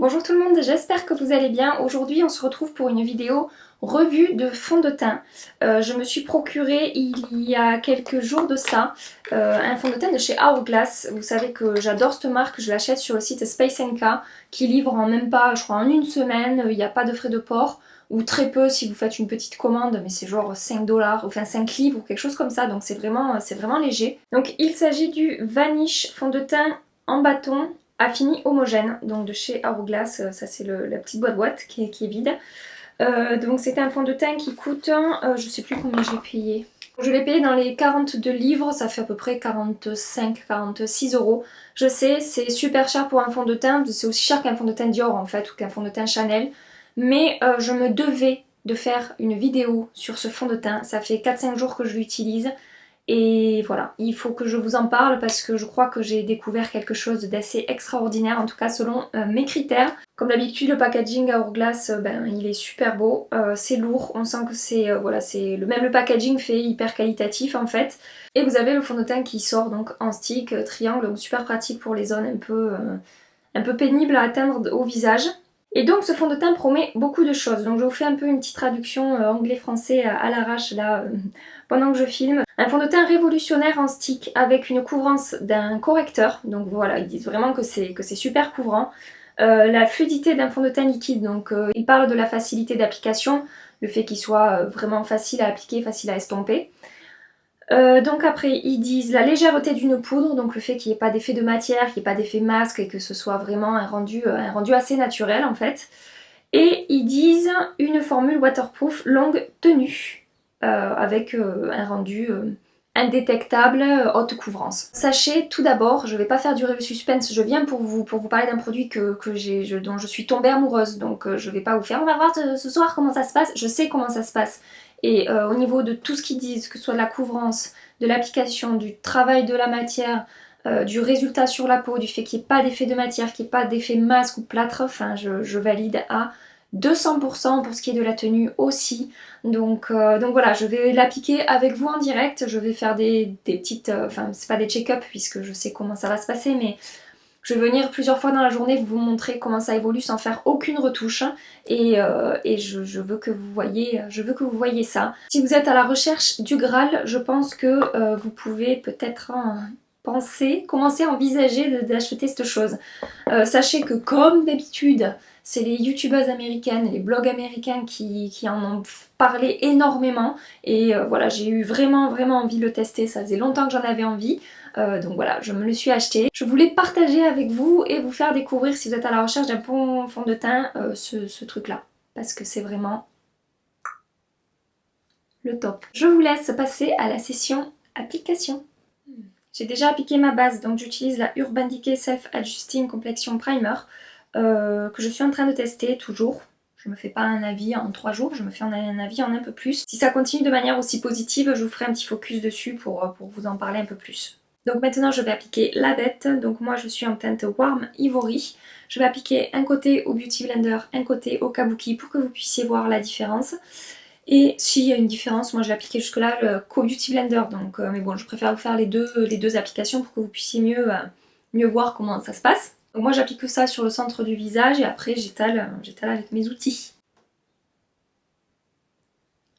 Bonjour tout le monde, j'espère que vous allez bien. Aujourd'hui on se retrouve pour une vidéo revue de fond de teint. Je me suis procuré il y a quelques jours de ça un fond de teint de chez Hourglass. Vous savez que j'adore cette marque, je l'achète sur le site Space NK qui livre en même pas, je crois en une semaine, il n'y a pas de frais de port. Ou très peu si vous faites une petite commande, mais c'est genre 5$, enfin 5 livres ou quelque chose comme ça, donc c'est vraiment léger. Donc il s'agit du Vanish fond de teint en bâton Affini homogène, donc de chez Hourglass, ça c'est la petite boîte qui est vide. Donc c'était un fond de teint qui coûte, je sais plus combien j'ai payé. Je l'ai payé dans les 42 livres, ça fait à peu près 45-46€. Je sais, c'est super cher pour un fond de teint, c'est aussi cher qu'un fond de teint Dior en fait, ou qu'un fond de teint Chanel. Mais je me devais de faire une vidéo sur ce fond de teint, ça fait 4-5 jours que je l'utilise. Et voilà, il faut que je vous en parle parce que je crois que j'ai découvert quelque chose d'assez extraordinaire, en tout cas selon mes critères. Comme d'habitude, le packaging à Hourglass, il est super beau, c'est lourd, on sent que c'est voilà, même le packaging fait hyper qualitatif en fait. Et vous avez le fond de teint qui sort donc en stick, triangle, donc super pratique pour les zones un peu pénibles à atteindre au visage. Et donc ce fond de teint promet beaucoup de choses. Donc je vous fais un peu une petite traduction anglais-français à l'arrache là pendant que je filme. Un fond de teint révolutionnaire en stick avec une couvrance d'un correcteur. Donc voilà, ils disent vraiment que c'est super couvrant. La fluidité d'un fond de teint liquide. Donc ils parlent de la facilité d'application, le fait qu'il soit vraiment facile à appliquer, facile à estomper. Donc après ils disent la légèreté d'une poudre, donc le fait qu'il n'y ait pas d'effet de matière, qu'il n'y ait pas d'effet masque et que ce soit vraiment un rendu assez naturel en fait. Et ils disent une formule waterproof longue tenue avec un rendu indétectable, haute couvrance. Sachez tout d'abord, je ne vais pas faire durer le suspense, je viens pour vous parler d'un produit dont je suis tombée amoureuse, donc je ne vais pas vous faire on va voir ce soir comment ça se passe, je sais comment ça se passe. Et au niveau de tout ce qu'ils disent, que ce soit de la couvrance, de l'application, du travail de la matière, du résultat sur la peau, du fait qu'il n'y ait pas d'effet de matière, qu'il n'y ait pas d'effet masque ou plâtre, enfin je valide à 200% pour ce qui est de la tenue aussi. Donc voilà, je vais l'appliquer avec vous en direct, je vais faire des petites, enfin c'est pas des check-up puisque je sais comment ça va se passer, mais je vais venir plusieurs fois dans la journée vous montrer comment ça évolue sans faire aucune retouche et je veux que vous voyez, ça. Si vous êtes à la recherche du Graal, je pense que vous pouvez peut-être commencer à envisager d'acheter cette chose. Sachez que comme d'habitude, c'est les youtubeuses américaines, les blogs américains qui en ont parlé énormément et voilà, j'ai eu vraiment envie de le tester, ça faisait longtemps que j'en avais envie. Donc voilà, je me le suis acheté. Je voulais partager avec vous et vous faire découvrir si vous êtes à la recherche d'un bon fond de teint ce truc là. Parce que c'est vraiment le top. Je vous laisse passer à la session application. J'ai déjà appliqué ma base, donc j'utilise la Urban Decay Self Adjusting Complexion Primer que je suis en train de tester toujours. Je me fais pas un avis en 3 jours, je me fais un avis en un peu plus. Si ça continue de manière aussi positive, je vous ferai un petit focus dessus pour vous en parler un peu plus. Donc maintenant je vais appliquer la bête, donc moi je suis en teinte Warm Ivory. Je vais appliquer un côté au Beauty Blender, un côté au Kabuki pour que vous puissiez voir la différence. Et s'il y a une différence, moi j'ai appliqué jusque là le Beauty Blender, donc mais bon je préfère vous faire les deux applications pour que vous puissiez mieux voir comment ça se passe. Donc moi j'applique que ça sur le centre du visage et après j'étale avec mes outils.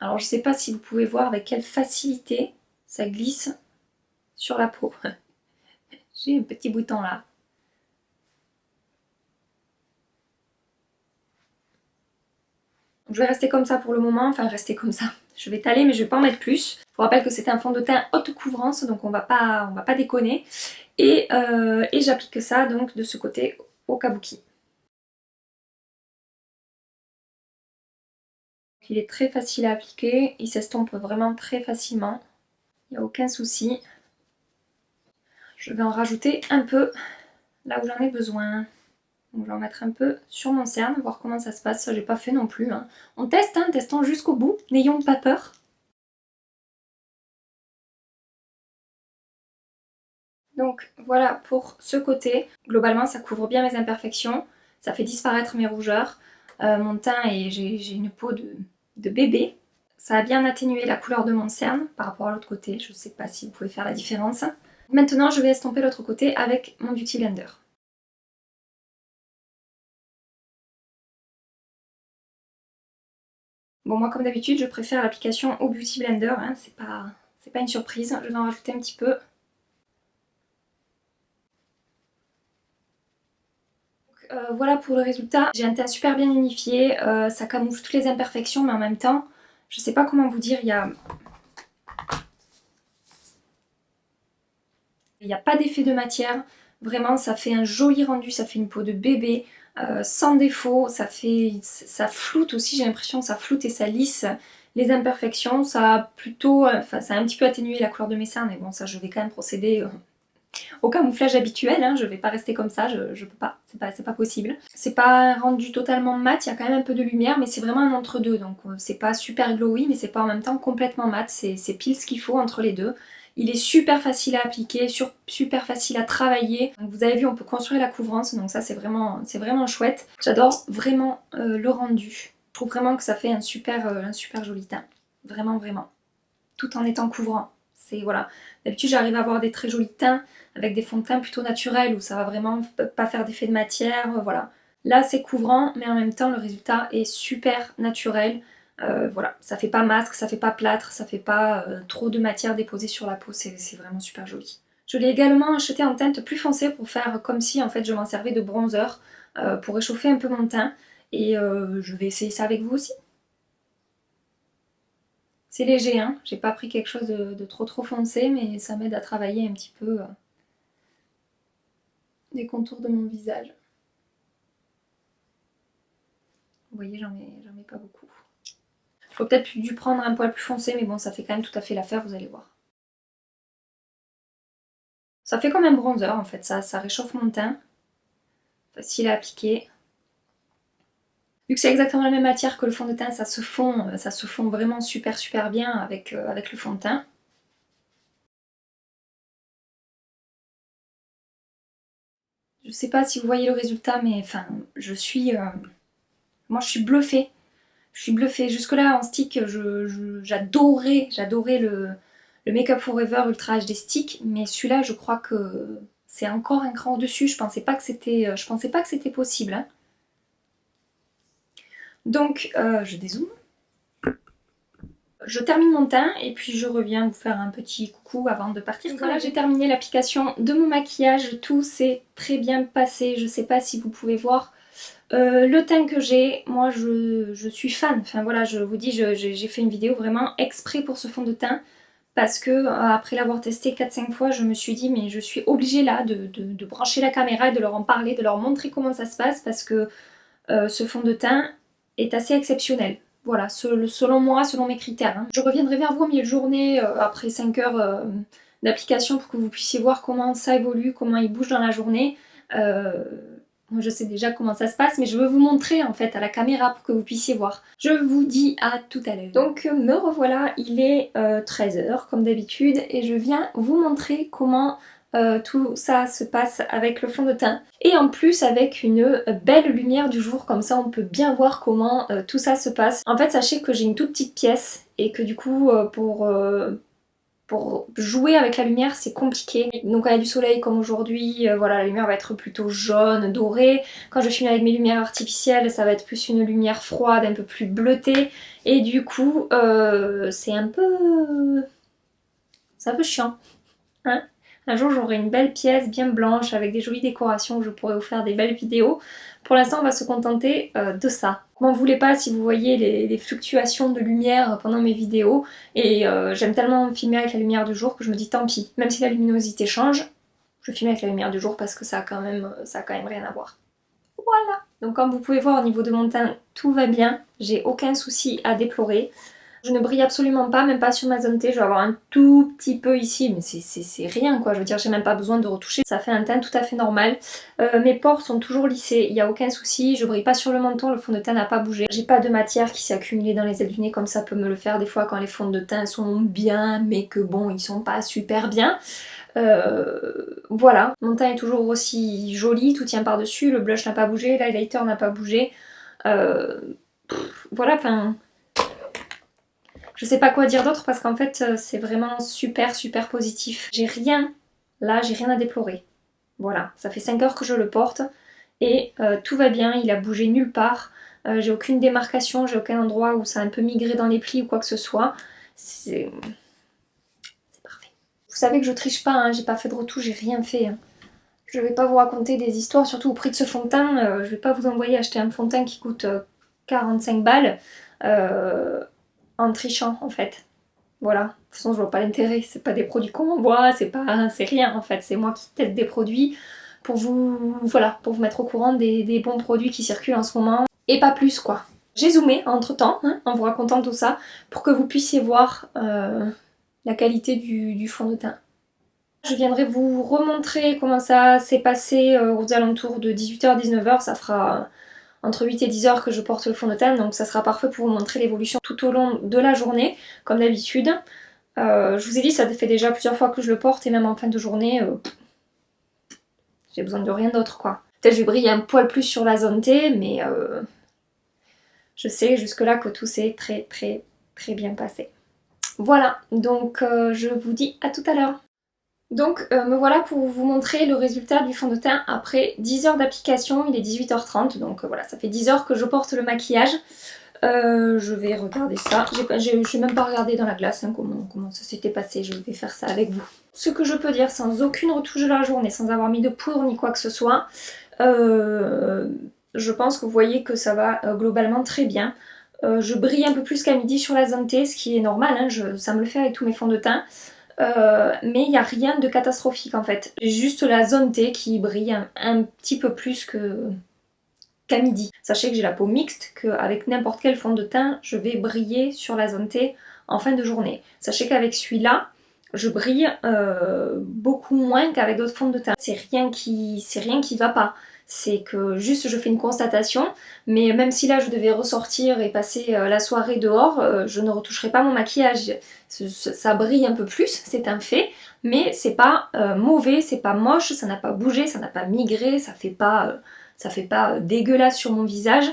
Alors je sais pas si vous pouvez voir avec quelle facilité ça glisse sur la peau. J'ai un petit bouton là. Je vais rester comme ça pour le moment, enfin rester comme ça. Je vais étaler mais je vais pas en mettre plus. Je vous rappelle que c'est un fond de teint haute couvrance donc on va pas déconner. Et j'applique ça donc de ce côté au Kabuki. Il est très facile à appliquer, il s'estompe vraiment très facilement. Il n'y a aucun souci. Je vais en rajouter un peu là où j'en ai besoin. Donc je vais en mettre un peu sur mon cerne, voir comment ça se passe. Ça j'ai pas fait non plus. Hein. On teste, hein, testons jusqu'au bout. N'ayons pas peur. Donc voilà pour ce côté. Globalement ça couvre bien mes imperfections. Ça fait disparaître mes rougeurs. Mon teint et j'ai une peau de bébé. Ça a bien atténué la couleur de mon cerne par rapport à l'autre côté. Je ne sais pas si vous pouvez faire la différence. Maintenant je vais estomper l'autre côté avec mon Beauty Blender. Bon, moi comme d'habitude, je préfère l'application au Beauty Blender, hein, c'est pas une surprise. Je vais en rajouter un petit peu. Voilà pour le résultat. J'ai un teint super bien unifié, ça camoufle toutes les imperfections, mais en même temps, je sais pas comment vous dire, il n'y a pas d'effet de matière. Vraiment, ça fait un joli rendu, ça fait une peau de bébé, sans défaut. Ça floute aussi, j'ai l'impression, ça floute et ça lisse les imperfections. Ça a plutôt, enfin, ça a un petit peu atténué la couleur de mes seins, mais bon, ça, je vais quand même procéder au camouflage habituel, hein. Je vais pas rester comme ça, je peux pas, c'est pas possible. C'est pas un rendu totalement mat, il y a quand même un peu de lumière, mais c'est vraiment un entre-deux, donc c'est pas super glowy, mais c'est pas en même temps complètement mat, c'est pile ce qu'il faut entre les deux. Il est super facile à appliquer, super facile à travailler. Donc vous avez vu, on peut construire la couvrance, donc ça c'est vraiment chouette. J'adore vraiment le rendu. Je trouve vraiment que ça fait un super joli teint. Vraiment, vraiment. Tout en étant couvrant. C'est voilà. D'habitude j'arrive à avoir des très jolis teints avec des fonds de teint plutôt naturels où ça va vraiment pas faire d'effet de matière, voilà. Là c'est couvrant mais en même temps le résultat est super naturel. Voilà, ça fait pas masque, ça fait pas plâtre, ça fait pas trop de matière déposée sur la peau, c'est vraiment super joli. Je l'ai également acheté en teinte plus foncée pour faire comme si en fait je m'en servais de bronzer pour réchauffer un peu mon teint et je vais essayer ça avec vous aussi. C'est léger, hein, j'ai pas pris quelque chose de trop foncé mais ça m'aide à travailler un petit peu les contours de mon visage. Vous voyez, j'en mets pas beaucoup. J'aurais peut-être dû prendre un poil plus foncé, mais bon, ça fait quand même tout à fait l'affaire, vous allez voir. Ça fait comme un bronzer en fait, ça réchauffe mon teint. Facile à appliquer. Vu que c'est exactement la même matière que le fond de teint, ça se fond vraiment super bien avec le fond de teint. Je sais pas si vous voyez le résultat, mais enfin, moi je suis bluffée. Je suis bluffée. Jusque-là, en stick, j'adorais le Make Up Forever Ultra HD Stick, mais celui-là, je crois que c'est encore un cran au-dessus. Je pensais pas que c'était possible, hein. Donc, je dézoome. Je termine mon teint et puis je reviens vous faire un petit coucou avant de partir. Donc voilà, j'ai terminé l'application de mon maquillage. Tout s'est très bien passé. Je sais pas si vous pouvez voir. Le teint que j'ai, moi je suis fan, enfin voilà, je vous dis, j'ai fait une vidéo vraiment exprès pour ce fond de teint parce que après l'avoir testé 4-5 fois, je me suis dit mais je suis obligée là de brancher la caméra et de leur en parler, de leur montrer comment ça se passe parce que ce fond de teint est assez exceptionnel. Voilà, selon moi, selon mes critères, hein. Je reviendrai vers vous au milieu de journée, après 5 heures d'application pour que vous puissiez voir comment ça évolue, comment il bouge dans la journée. Moi je sais déjà comment ça se passe mais je veux vous montrer en fait à la caméra pour que vous puissiez voir. Je vous dis à tout à l'heure. Donc me revoilà, il est 13 h comme d'habitude et je viens vous montrer comment tout ça se passe avec le fond de teint. Et en plus avec une belle lumière du jour, comme ça on peut bien voir comment tout ça se passe. En fait sachez que j'ai une toute petite pièce et que du coup pour jouer avec la lumière c'est compliqué. Donc quand il y a du soleil comme aujourd'hui, voilà, la lumière va être plutôt jaune, dorée. Quand je filme avec mes lumières artificielles, ça va être plus une lumière froide, un peu plus bleutée. Et du coup, c'est un peu chiant, hein. Un jour j'aurai une belle pièce bien blanche avec des jolies décorations où je pourrai vous faire des belles vidéos. Pour l'instant on va se contenter de ça. M'en voulez pas si vous voyez les fluctuations de lumière pendant mes vidéos et j'aime tellement filmer avec la lumière du jour que je me dis tant pis, même si la luminosité change, je filme avec la lumière du jour parce que ça a quand même rien à voir. Voilà. Donc comme vous pouvez voir au niveau de mon teint, tout va bien, j'ai aucun souci à déplorer. Je ne brille absolument pas, même pas sur ma zone T, je vais avoir un tout petit peu ici, mais c'est rien quoi, je veux dire j'ai même pas besoin de retoucher, ça fait un teint tout à fait normal. Mes pores sont toujours lissés, il n'y a aucun souci, je brille pas sur le menton, le fond de teint n'a pas bougé. J'ai pas de matière qui s'est accumulée dans les ailes du nez comme ça peut me le faire des fois quand les fonds de teint sont bien, mais que bon ils sont pas super bien. Voilà, mon teint est toujours aussi joli, tout tient par dessus, le blush n'a pas bougé, l'highlighter n'a pas bougé. Voilà, enfin... Je sais pas quoi dire d'autre parce qu'en fait c'est vraiment super positif. J'ai rien à déplorer. Voilà, ça fait 5 heures que je le porte et tout va bien, il a bougé nulle part. J'ai aucune démarcation, j'ai aucun endroit où ça a un peu migré dans les plis ou quoi que ce soit. C'est parfait. Vous savez que je triche pas, hein, j'ai pas fait de retouche, j'ai rien fait. Hein. Je vais pas vous raconter des histoires, surtout au prix de ce fond de teint. Je vais pas vous envoyer acheter un fond de teint qui coûte 45 balles en trichant en fait. Voilà, de toute façon je vois pas l'intérêt, c'est pas des produits qu'on m'envoie, c'est rien en fait, c'est moi qui teste des produits pour vous, voilà, pour vous mettre au courant des bons produits qui circulent en ce moment, et pas plus quoi. J'ai zoomé entre temps, hein, en vous racontant tout ça, pour que vous puissiez voir la qualité du fond de teint. Je viendrai vous remontrer comment ça s'est passé aux alentours de 18h-19h, ça fera entre 8 et 10 heures que je porte le fond de teint, donc ça sera parfait pour vous montrer l'évolution tout au long de la journée, comme d'habitude. Je vous ai dit, ça fait déjà plusieurs fois que je le porte, et même en fin de journée, j'ai besoin de rien d'autre quoi. Peut-être je vais briller un poil plus sur la zone T, mais je sais jusque là que tout s'est très bien passé. Voilà, donc je vous dis à tout à l'heure. Donc me voilà pour vous montrer le résultat du fond de teint après 10 heures d'application, il est 18h30, donc voilà, ça fait 10 heures que je porte le maquillage. Je vais regarder ça, je n'ai même pas regardé dans la glace hein, comment ça s'était passé, je vais faire ça avec vous. Ce que je peux dire sans aucune retouche de la journée, sans avoir mis de poudre ni quoi que ce soit, je pense que vous voyez que ça va globalement très bien. Je brille un peu plus qu'à midi sur la zone T, ce qui est normal, hein, ça me le fait avec tous mes fonds de teint. Mais il n'y a rien de catastrophique en fait. J'ai juste la zone T qui brille un petit peu plus qu'à midi. Sachez que j'ai la peau mixte, qu'avec n'importe quel fond de teint, je vais briller sur la zone T en fin de journée. Sachez qu'avec celui-là, je brille beaucoup moins qu'avec d'autres fonds de teint. C'est rien qui va pas. C'est que juste je fais une constatation, mais même si là je devais ressortir et passer la soirée dehors, je ne retoucherai pas mon maquillage. Ça brille un peu plus, c'est un fait, mais c'est pas mauvais, c'est pas moche, ça n'a pas bougé, ça n'a pas migré, ça fait pas dégueulasse sur mon visage.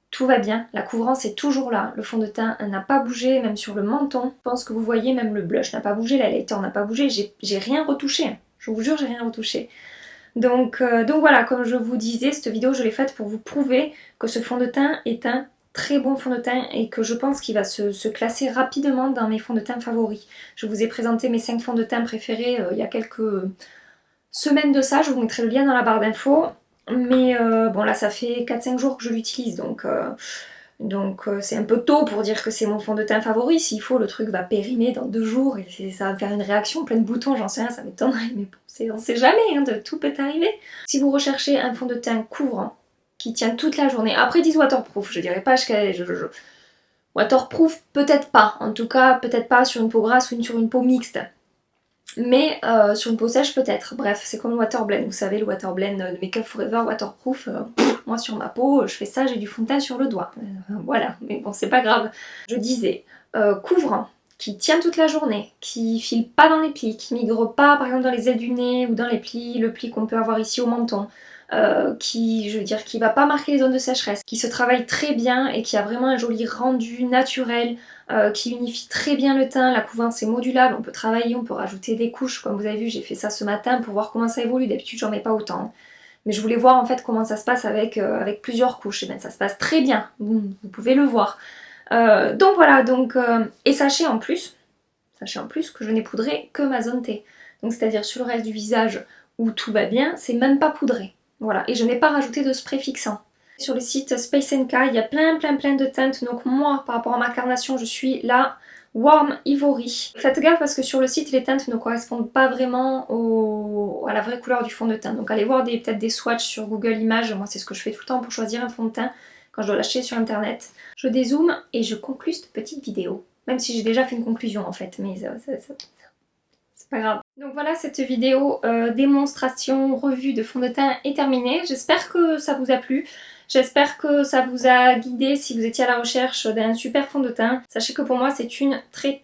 Tout va bien, la couvrance est toujours là, le fond de teint n'a pas bougé, même sur le menton. Je pense que vous voyez, même le blush n'a pas bougé, l'highlighter n'a pas bougé, j'ai rien retouché. Je vous jure, j'ai rien retouché. Donc voilà, comme je vous disais, cette vidéo je l'ai faite pour vous prouver que ce fond de teint est un très bon fond de teint et que je pense qu'il va se classer rapidement dans mes fonds de teint favoris. Je vous ai présenté mes 5 fonds de teint préférés il y a quelques semaines de ça, je vous mettrai le lien dans la barre d'infos. Mais bon là ça fait 4-5 jours que je l'utilise donc c'est un peu tôt pour dire que c'est mon fond de teint favori. S'il faut, le truc va périmer dans 2 jours et ça va me faire une réaction plein de boutons, j'en sais rien, ça m'étonnerait, mais bon, on sait jamais, hein, tout peut arriver. Si vous recherchez un fond de teint couvrant qui tient toute la journée, après 10 waterproof, je dirais pas waterproof peut-être pas, en tout cas peut-être pas sur une peau grasse ou sur une peau mixte. Mais sur une peau sèche peut-être. Bref, c'est comme le water blend. Vous savez, le water blend de Make Up Forever waterproof. Moi sur ma peau, je fais ça, j'ai du fond de teint sur le doigt. Voilà, mais bon, c'est pas grave. Je disais, couvrant, qui tient toute la journée, qui file pas dans les plis, qui migre pas par exemple dans les ailes du nez ou dans les plis, le pli qu'on peut avoir ici au menton. Je veux dire, qui va pas marquer les zones de sécheresse, qui se travaille très bien et qui a vraiment un joli rendu naturel, qui unifie très bien le teint. La couvrance est modulable, on peut travailler, on peut rajouter des couches. Comme vous avez vu, j'ai fait ça ce matin pour voir comment ça évolue. D'habitude, j'en mets pas autant. Mais je voulais voir en fait comment ça se passe avec plusieurs couches. Et bien ça se passe très bien, vous pouvez le voir. Donc voilà, et sachez en plus que je n'ai poudré que ma zone T. Donc c'est-à-dire sur le reste du visage où tout va bien, c'est même pas poudré. Voilà, et je n'ai pas rajouté de spray fixant. Sur le site Space NK, il y a plein de teintes, donc moi, par rapport à ma carnation, je suis la Warm Ivory. Faites gaffe parce que sur le site, les teintes ne correspondent pas vraiment à la vraie couleur du fond de teint. Donc allez voir peut-être des swatchs sur Google Images, moi c'est ce que je fais tout le temps pour choisir un fond de teint quand je dois l'acheter sur internet. Je dézoome et je conclue cette petite vidéo. Même si j'ai déjà fait une conclusion en fait, mais c'est pas grave. Donc voilà, cette vidéo démonstration revue de fond de teint est terminée. J'espère que ça vous a plu. J'espère que ça vous a guidé si vous étiez à la recherche d'un super fond de teint. Sachez que pour moi c'est une très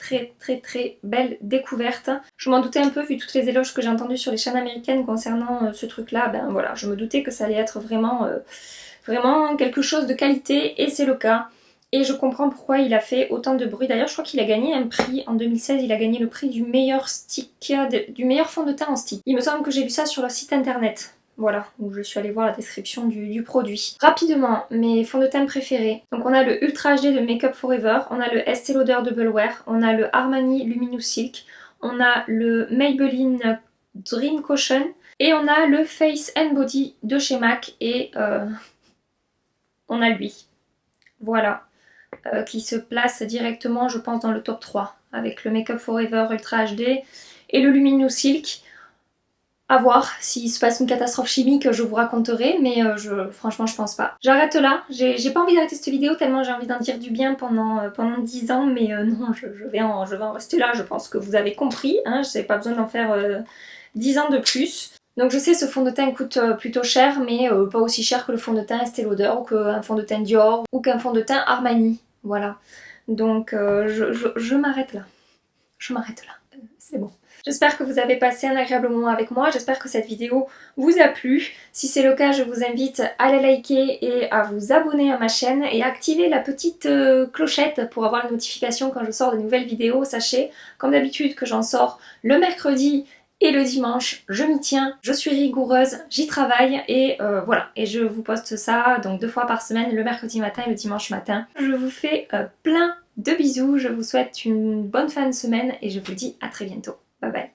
belle découverte. Je m'en doutais un peu vu toutes les éloges que j'ai entendues sur les chaînes américaines concernant ce truc là. Ben voilà, je me doutais que ça allait être vraiment quelque chose de qualité et c'est le cas. Et je comprends pourquoi il a fait autant de bruit. D'ailleurs, je crois qu'il a gagné un prix en 2016. Il a gagné le prix du meilleur stick, du meilleur fond de teint en stick. Il me semble que j'ai vu ça sur leur site internet. Voilà, où je suis allée voir la description du produit. Rapidement, mes fonds de teint préférés. Donc on a le Ultra HD de Make Up Forever, on a le Estée Lauder Double Wear, on a le Armani Luminous Silk, on a le Maybelline Dream Caution et on a le Face and Body de chez MAC et on a lui. Voilà. Qui se place directement, je pense, dans le top 3 avec le Make Up Forever Ultra HD et le Luminous Silk. À voir, s'il se passe une catastrophe chimique, je vous raconterai, mais franchement, je pense pas. J'arrête là, j'ai pas envie d'arrêter cette vidéo tellement j'ai envie d'en dire du bien pendant 10 ans, mais non, je vais en rester là, je pense que vous avez compris, hein, je n'avais pas besoin d'en faire 10 ans de plus. Donc je sais, ce fond de teint coûte plutôt cher, mais pas aussi cher que le fond de teint Estée Lauder, ou qu'un fond de teint Dior, ou qu'un fond de teint Armani, voilà. Donc je m'arrête là. Je m'arrête là, c'est bon. J'espère que vous avez passé un agréable moment avec moi, j'espère que cette vidéo vous a plu. Si c'est le cas, je vous invite à la liker et à vous abonner à ma chaîne et à activer la petite clochette pour avoir les notifications quand je sors de nouvelles vidéos. Sachez, comme d'habitude, que j'en sors le mercredi et le dimanche. Je m'y tiens, je suis rigoureuse, j'y travaille et voilà. Et je vous poste ça donc 2 fois par semaine, le mercredi matin et le dimanche matin. Je vous fais plein de bisous, je vous souhaite une bonne fin de semaine et je vous dis à très bientôt. Bye bye.